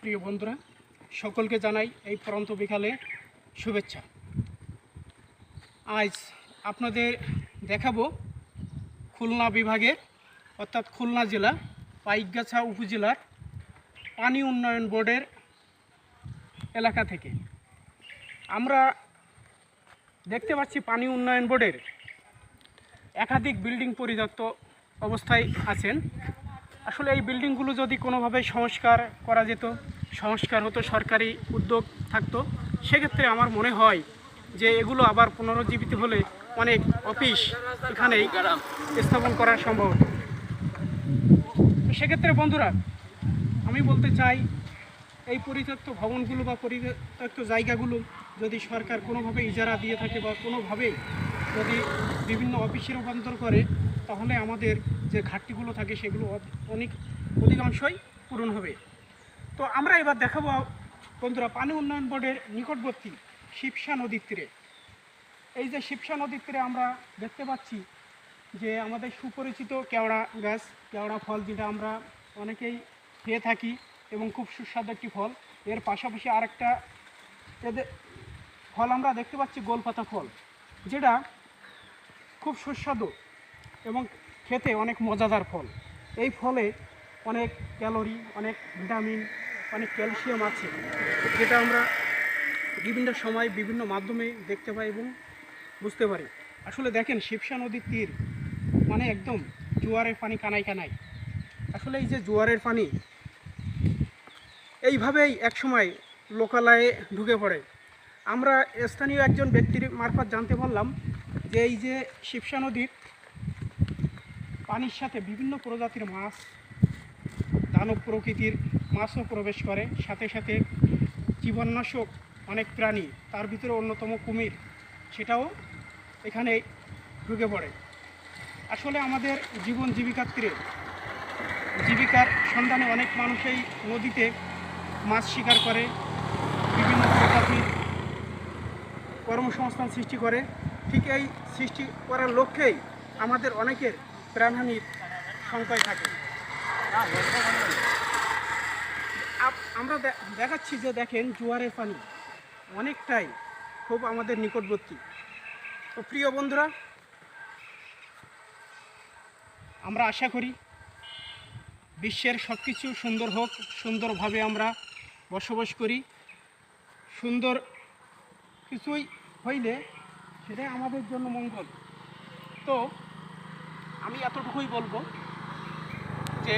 প্রিয় বন্ধুরা, সকলকে জানাই এই পরন্ত বিকালে শুভেচ্ছা। আজ আপনাদের দেখাবো খুলনা বিভাগের অর্থাৎ খুলনা জেলা পাইকগাছা উপজেলার পানি উন্নয়ন বোর্ডের এলাকা থেকে। আমরা দেখতে পাচ্ছি পানি উন্নয়ন বোর্ডের একাধিক বিল্ডিং পরিত্যক্ত অবস্থায় আছেন। আসলে এই বিল্ডিংগুলো যদি কোনোভাবে সংস্কার করা যেত, সংস্কার হতো, সরকারি উদ্যোগ থাকতো, সেক্ষেত্রে আমার মনে হয় যে এগুলো আবার পুনরুজ্জীবিত হলে অনেক অফিস এখানেই স্থাপন করা সম্ভব হতো। সেক্ষেত্রে বন্ধুরা, আমি বলতে চাই এই পরিত্যক্ত ভবনগুলো বা পরিত্যক্ত জায়গাগুলো যদি সরকার কোনোভাবে ইজারা দিয়ে থাকে বা কোনোভাবেই যদি বিভিন্ন অফিসে রূপান্তর করে, তাহলে আমাদের যে ঘাটতিগুলো থাকে সেগুলো অধিকাংশই পূরণ হবে। তো আমরা এবার দেখাবো বন্ধুরা পানি উন্নয়ন বোর্ডের নিকটবর্তী শিবসা নদীর তীরে। এই যে শিবসা নদীর তীরে আমরা দেখতে পাচ্ছি যে আমাদের সুপরিচিত কেওড়া গাছ, কেওড়া ফল, যেটা আমরা অনেকেই খেয়ে থাকি এবং খুব সুস্বাদু একটি ফল। এর পাশাপাশি আরেকটা ফল আমরা দেখতে পাচ্ছি গোলপাতা ফল, যেটা খুব সুস্বাদু এবং খেতে অনেক মজাদার ফল। এই ফলে অনেক ক্যালোরি, অনেক ভিটামিন, অনেক ক্যালসিয়াম আছে, যেটা আমরা বিভিন্ন সময় বিভিন্ন মাধ্যমে দেখতে পাই এবং বুঝতে পারি। আসলে দেখেন, শিবসা নদীর তীর মানে একদম জোয়ারের পানি কানায় কানায়। আসলে এই যে জোয়ারের পানি এইভাবেই একসময় লোকালয়ে ঢুকে পড়ে। আমরা স্থানীয় একজন ব্যক্তির মারফত জানতে পারলাম যে এই যে শিবসা নদীর পানির সাথে বিভিন্ন প্রজাতির মাছ, দানব প্রকৃতির মাছও প্রবেশ করে, সাথে সাথে জীবাণুনাশক অনেক প্রাণী, তার ভিতরে অন্যতম কুমির, সেটাও এখানে ঢুকে পড়ে। আসলে আমাদের জীবন জীবিকার সন্ধানে অনেক মানুষই নদীতে মাছ শিকার করে, বিভিন্ন প্রজাতির কর্মসংস্থান সৃষ্টি করে। ঠিক এই সৃষ্টি করার লক্ষ্যেই আমাদের অনেকের প্রাণহানির সংখ্যায় থাকে। আমরা দেখাচ্ছি যে দেখেন জোয়ারের পানি অনেকটাই খুব আমাদের নিকটবর্তী। তো প্রিয় বন্ধুরা, আমরা আশা করি বিশ্বের সব কিছু সুন্দর হোক, সুন্দরভাবে আমরা বসবাস করি। সুন্দর কিছুই হইলে সেটাই আমাদের জন্য মঙ্গল। তো আমি এতটুকুই বলবো যে